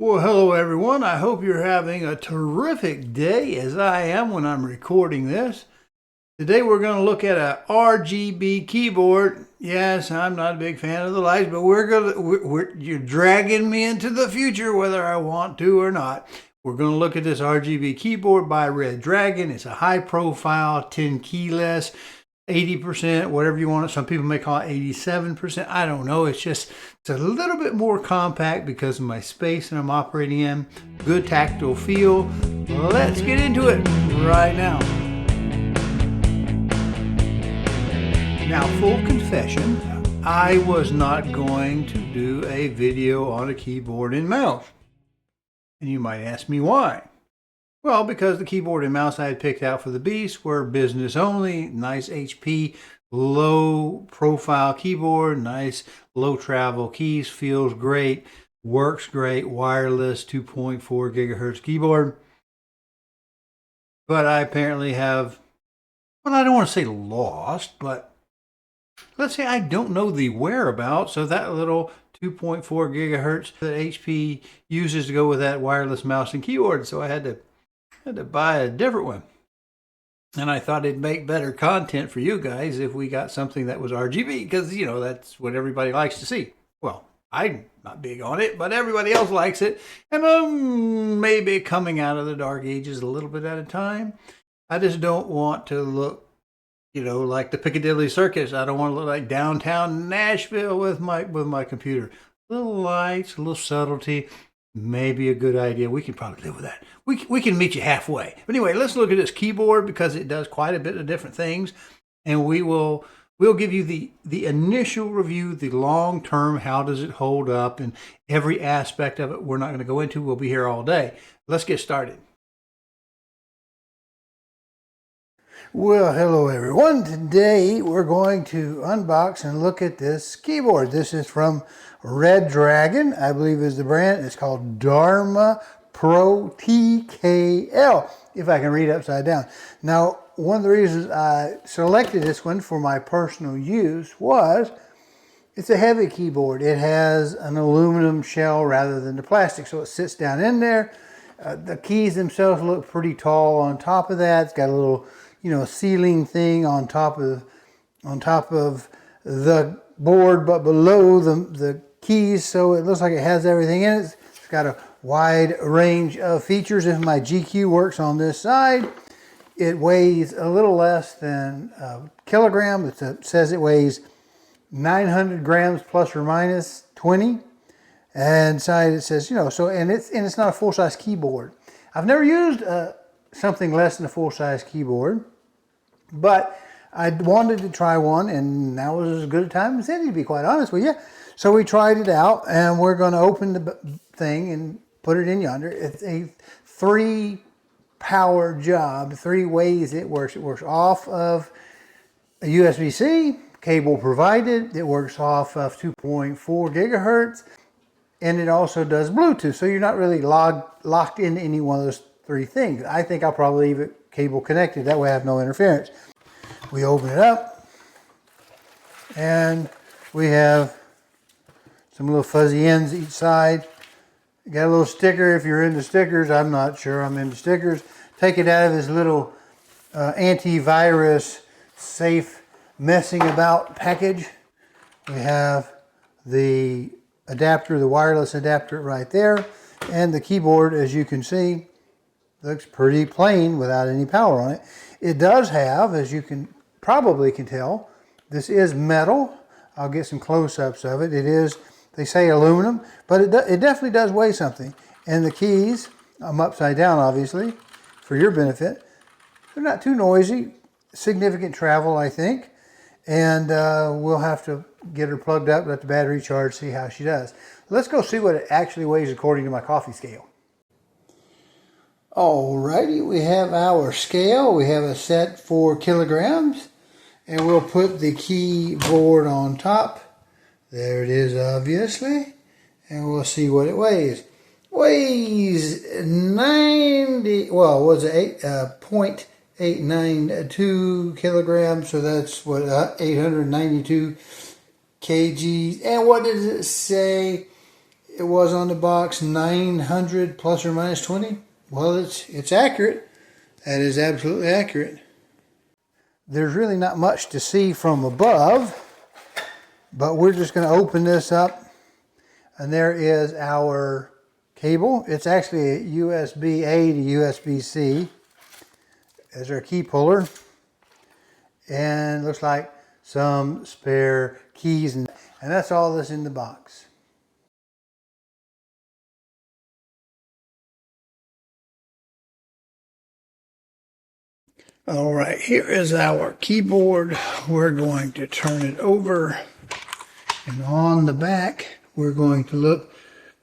Well, hello everyone. I hope you're having a terrific day as I am when I'm recording this. Today we're going to look at a RGB keyboard. Yes, I'm not a big fan of the lights, but you're dragging me into the future whether I want to or not. We're going to look at this RGB keyboard by Redragon. It's a high profile, 10 keyless, 80%, whatever you want it. Some people may call it 87%. I don't know. It's a little bit more compact because of my space and I'm operating in. Good tactile feel. Let's get into it right now. Now, full confession, I was not going to do a video on a keyboard and mouse. And you might ask me why. Well, because the keyboard and mouse I had picked out for the Beast were business only, nice HP, low profile keyboard, nice low travel keys, feels great, works great, wireless 2.4 gigahertz keyboard. But I apparently have, well, I don't want to say lost, but let's say I don't know the whereabouts of that little 2.4 gigahertz that HP uses to go with that wireless mouse and keyboard. So I had to buy a different one. And I thought it'd make better content for you guys if we got something that was RGB, because, you know, that's what everybody likes to see. Well, I'm not big on it, but everybody else likes it. And I'm maybe coming out of the dark ages a little bit at a time. I just don't want to look, you know, like the Piccadilly Circus. I don't want to look like downtown Nashville with my computer. Little lights, a little subtlety. Maybe a good idea. We can probably live with that. We can meet you halfway. But anyway, let's look at this keyboard because it does quite a bit of different things, and we'll give you the initial review, the long term, how does it hold up, and every aspect of it we're not going to go into. We'll be here all day. Let's get started. Well, hello everyone. Today we're going to unbox and look at this keyboard. This is from Redragon, I believe is the brand. It's called Dharma Pro TKL, if I can read upside down. Now, one of the reasons I selected this one for my personal use was it's a heavy keyboard. It has an aluminum shell rather than the plastic, so it sits down in there. The keys themselves look pretty tall on top of that. It's got a little, you know, ceiling thing on top of the board, but below the keys, so it looks like it has everything in it. It's got a wide range of features. If my GQ works on this side, it weighs a little less than a kilogram. It says it weighs 900 grams plus or minus 20. And inside it says, you know, so and it's not a full-size keyboard. I've never used something less than a full-size keyboard, but I wanted to try one, and now was as good a time as any, to be quite honest with you. So we tried it out, and we're going to open the thing and put it in yonder. It's a 3-power job, 3 ways it works. It works off of a USB-C, cable provided. It works off of 2.4 gigahertz, and it also does Bluetooth. So you're not really locked into any one of those 3 things. I think I'll probably leave it cable connected. That way I have no interference. We open it up, and we have some little fuzzy ends each side. You got a little sticker if you're into stickers. I'm not sure I'm into stickers. Take it out of this little antivirus safe messing about package. We have the adapter, the wireless adapter right there. And the keyboard, as you can see, looks pretty plain without any power on it. It does have, as you can probably can tell, this is metal. I'll get some close-ups of it. It is, they say aluminum, but it definitely does weigh something. And the keys, I'm upside down obviously, for your benefit. They're not too noisy. Significant travel, I think. And we'll have to get her plugged up, let the battery charge, see how she does. Let's go see what it actually weighs according to my coffee scale. Alrighty, we have our scale. We have it set for kilograms. And we'll put the keyboard on top. There it is, obviously. And we'll see what it weighs. Weighs 90, well, was it 0.892 kilograms. So that's what, 892 kgs. And what does it say? it was on the box 900 plus or minus 20. Well, it's accurate. That is absolutely accurate. There's really not much to see from above, but we're just going to open this up, and there is our cable. It's actually a USB-A to USB-C. There's our key puller, and looks like some spare keys, and that's all that's in the box. All right, here is our keyboard. We're going to turn it over, and on the back we're going to look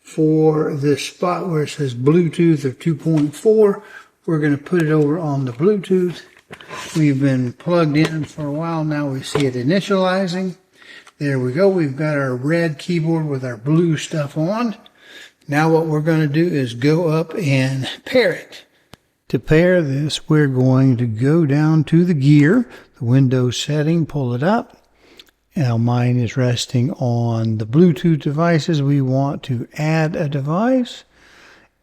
for this spot where it says Bluetooth or 2.4. We're going to put it over on the Bluetooth. We've been plugged in for a while now. We see it initializing. There we go. We've got our red keyboard with our blue stuff on. Now what we're going to do is go up and pair it. To pair this, we're going to go down to the gear, the Windows setting, pull it up. Now mine is resting on the Bluetooth devices. We want to add a device.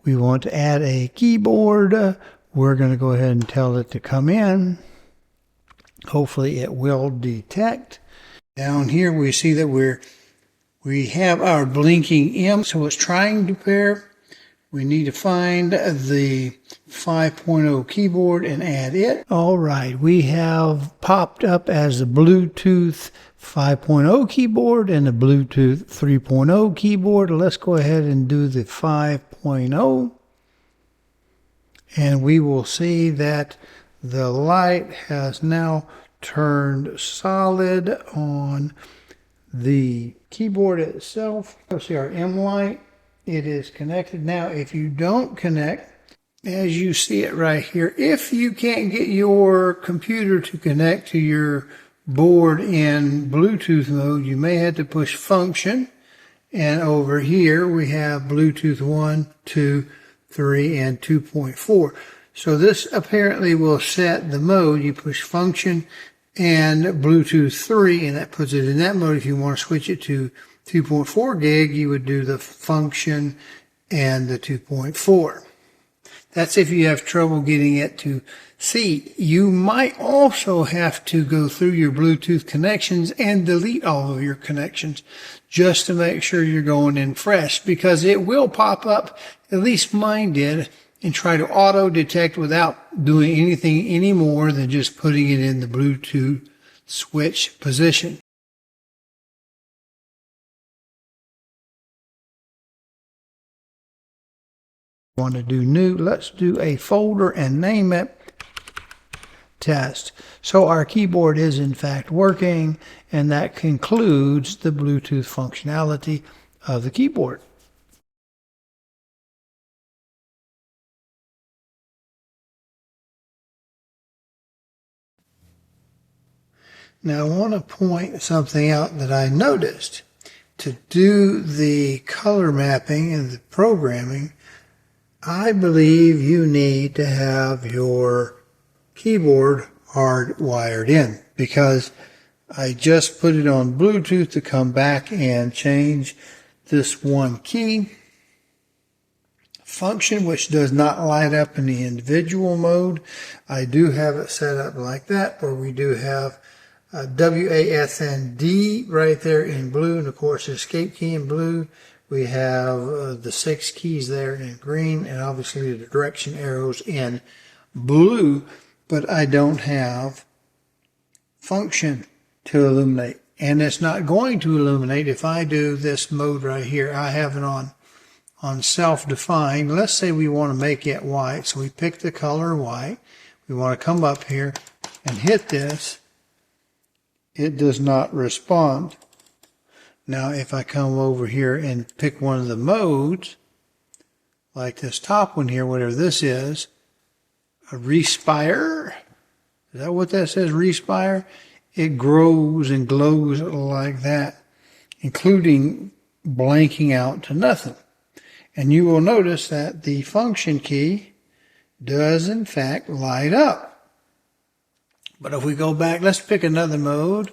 We want to add a keyboard. We're going to go ahead and tell it to come in. Hopefully it will detect. Down here we see that we have our blinking M, so it's trying to pair. We need to find the 5.0 keyboard and add it. All right, we have popped up as the Bluetooth 5.0 keyboard and the Bluetooth 3.0 keyboard. Let's go ahead and do the 5.0. And we will see that the light has now turned solid on the keyboard itself. Let's see our M light. It is connected. Now, if you don't connect, as you see it right here, if you can't get your computer to connect to your board in Bluetooth mode, you may have to push function. And over here, we have Bluetooth 1, 2, 3, and 2.4. So this apparently will set the mode. You push function and Bluetooth 3, and that puts it in that mode. If you want to switch it to 2.4 gig, you would do the function and the 2.4. That's if you have trouble getting it to see. You might also have to go through your Bluetooth connections and delete all of your connections just to make sure you're going in fresh, because it will pop up, at least mine did, and try to auto detect without doing anything any more than just putting it in the Bluetooth switch position. Want to do new, let's do a folder and name it test. So our keyboard is in fact working, and that concludes the Bluetooth functionality of the keyboard. Now I want to point something out that I noticed. To do the color mapping and the programming, I believe you need to have your keyboard hardwired in, because I just put it on Bluetooth to come back and change this one key function, which does not light up in the individual mode. I do have it set up like that, where we do have WASD right there in blue, and of course the escape key in blue. We have the 6 keys there in green, and obviously the direction arrows in blue, but I don't have function to illuminate. And it's not going to illuminate if I do this mode right here. I have it on self-defined. Let's say we want to make it white. So we pick the color white. We want to come up here and hit this. It does not respond. Now, if I come over here and pick one of the modes, like this top one here, whatever this is, a respire. Is that what that says, respire? It grows and glows like that, including blanking out to nothing. And you will notice that the function key does in fact light up. But if we go back, let's pick another mode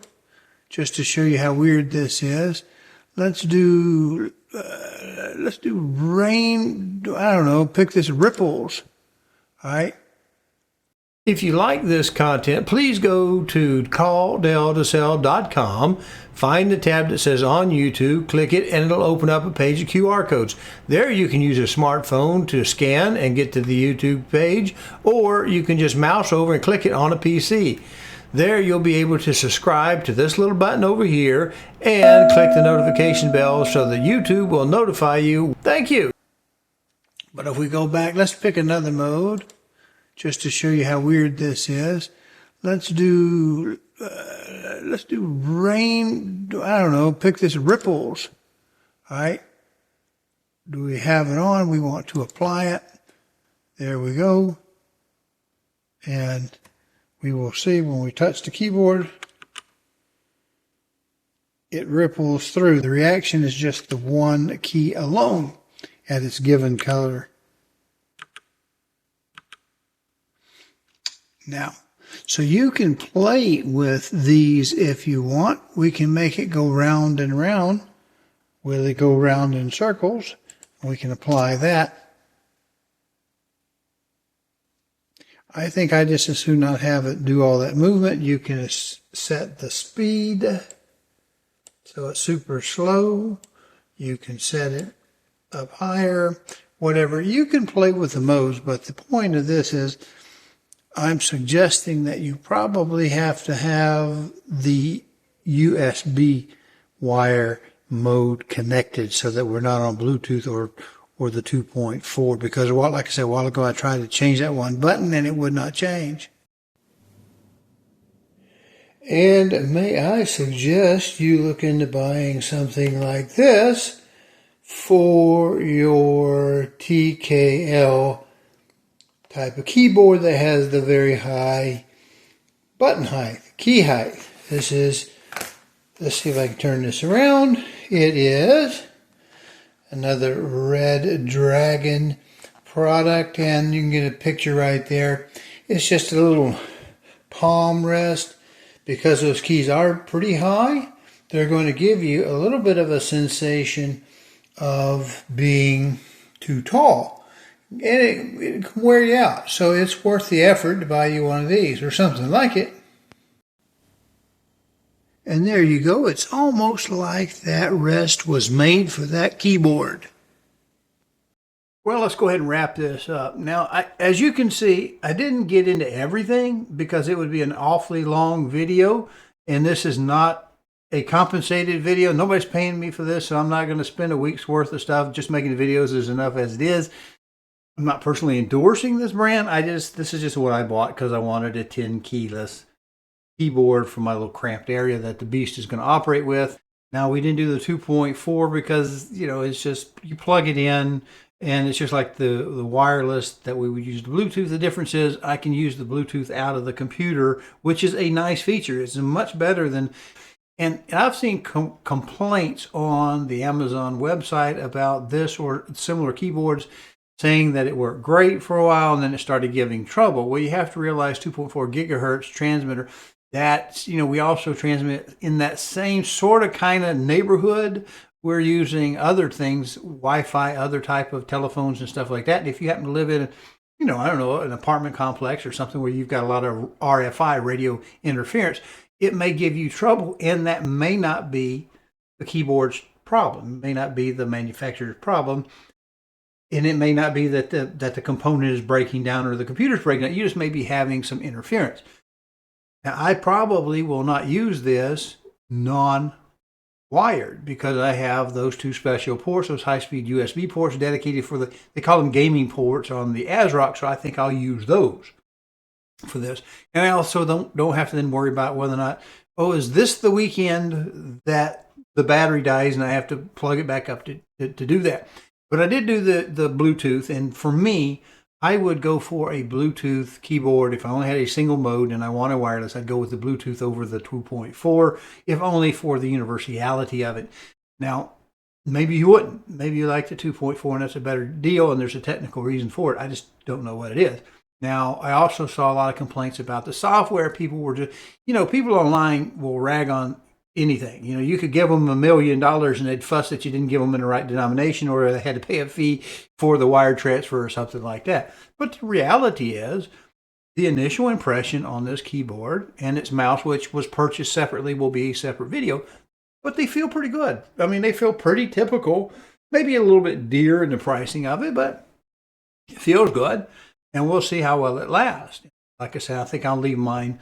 just to show you how weird this is. let's do rain. I don't know. Pick this ripples. All right. If you like this content, please go to calldelltosell.com, find the tab that says on YouTube, click it, and it'll open up a page of QR codes. There you can use a smartphone to scan and get to the YouTube page, or you can just mouse over and click it on a PC. There you'll be able to subscribe to this little button over here and click the notification bell so that YouTube will notify you. Thank you. But if we go back, let's pick another mode. Just to show you how weird this is, let's do rain. I don't know. Pick this ripples. All right. Do we have it on? We want to apply it. There we go. And we will see when we touch the keyboard, it ripples through. The reaction is just the one key alone at its given color. Now, so you can play with these if you want. We can make it go round and round, where they go round in circles. We can apply that. I think I just as soon not have it do all that movement. You can set the speed so it's super slow. You can set it up higher, whatever. You can play with the modes, but the point of this is I'm suggesting that you probably have to have the USB wire mode connected so that we're not on Bluetooth or the 2.4, because like I said a while ago, I tried to change that one button and it would not change. And may I suggest you look into buying something like this for your TKL type of keyboard that has the very high button height, key height. This is, let's see if I can turn this around. It is another Redragon product, and you can get a picture right there. It's just a little palm rest. Because those keys are pretty high, they're going to give you a little bit of a sensation of being too tall. And it can wear you out. So it's worth the effort to buy you one of these or something like it. And there you go. It's almost like that rest was made for that keyboard. Well, let's go ahead and wrap this up. Now, as you can see, I didn't get into everything because it would be an awfully long video. And this is not a compensated video. Nobody's paying me for this, so I'm not going to spend a week's worth of stuff. Just making the videos is enough as it is. I'm not personally endorsing this brand. This is just what I bought because I wanted a 10 keyless keyboard for my little cramped area that the beast is going to operate with. Now, we didn't do the 2.4 because, you know, it's just, you plug it in and it's just like the wireless that we would use the Bluetooth. The difference is I can use the Bluetooth out of the computer, which is a nice feature. It's much better than, and I've seen complaints on the Amazon website about this or similar keyboards, saying that it worked great for a while and then it started giving trouble. Well, you have to realize 2.4 gigahertz transmitter, that, you know, we also transmit in that same sort of kind of neighborhood. We're using other things, Wi-Fi, other type of telephones and stuff like that. And if you happen to live in, you know, I don't know, an apartment complex or something where you've got a lot of RFI, radio interference, it may give you trouble, and that may not be the keyboard's problem. It may not be the manufacturer's problem. And it may not be that the component is breaking down or the computer's breaking down. You just may be having some interference. Now, I probably will not use this non-wired because I have those two special ports, those high-speed USB ports dedicated for they call them gaming ports on the ASRock, so I think I'll use those for this. And I also don't have to then worry about whether or not, oh, is this the weekend that the battery dies and I have to plug it back up to do that. But I did do the Bluetooth, and for me, I would go for a Bluetooth keyboard. If I only had a single mode and I wanted wireless, I'd go with the Bluetooth over the 2.4, if only for the universality of it. Now, maybe you wouldn't. Maybe you like the 2.4 and that's a better deal, and there's a technical reason for it. I just don't know what it is. Now, I also saw a lot of complaints about the software. People were just, you know, people online will rag on anything. You know, you could give them $1 million and they'd fuss that you didn't give them in the right denomination, or they had to pay a fee for the wire transfer or something like that. But the reality is, the initial impression on this keyboard and its mouse, which was purchased separately, will be a separate video, but they feel pretty good. I mean, they feel pretty typical, maybe a little bit dear in the pricing of it, but it feels good, and we'll see how well it lasts. Like I said, I think I'll leave mine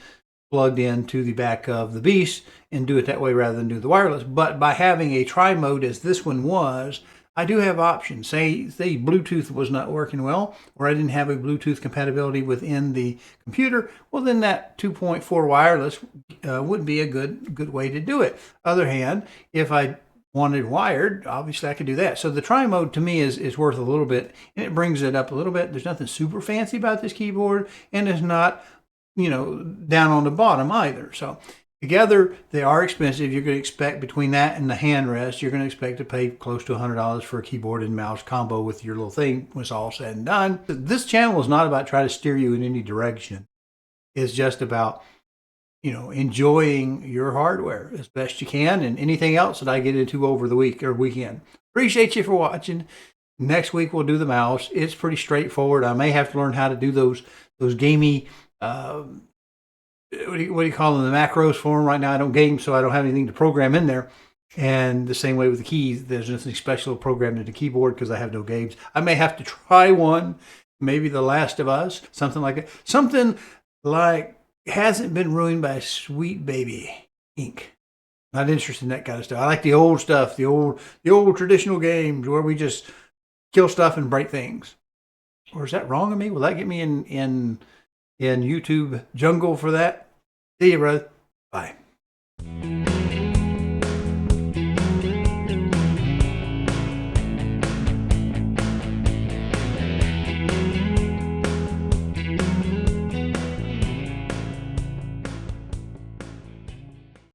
plugged into the back of the Beast and do it that way rather than do the wireless. But by having a tri mode as this one was, I do have options. Say Bluetooth was not working well, or I didn't have a Bluetooth compatibility within the computer, well, then that 2.4 wireless would be a good way to do it. Other hand, if I wanted wired, obviously I could do that. So the tri mode to me is worth a little bit, and it brings it up a little bit. There's nothing super fancy about this keyboard, and it's not, you know, down on the bottom either. So together, they are expensive. You're going to expect between that and the hand rest, you're going to expect to pay close to $100 for a keyboard and mouse combo with your little thing when it's all said and done. This channel is not about trying to steer you in any direction. It's just about, you know, enjoying your hardware as best you can, and anything else that I get into over the week or weekend. Appreciate you for watching. Next week we'll do the mouse. It's pretty straightforward. I may have to learn how to do those gamey, what do you call them, the macros for them. Right now I don't game, so I don't have anything to program in there. And the same way with the keys, there's nothing special programmed into the keyboard because I have no games. I may have to try one, maybe The Last of Us, something like that. Something like hasn't been ruined by Sweet Baby ink. Not interested in that kind of stuff. I like the old stuff, the old traditional games where we just kill stuff and break things. Or is that wrong of me? Will that get me in YouTube jungle for that? See you, brother. Bye.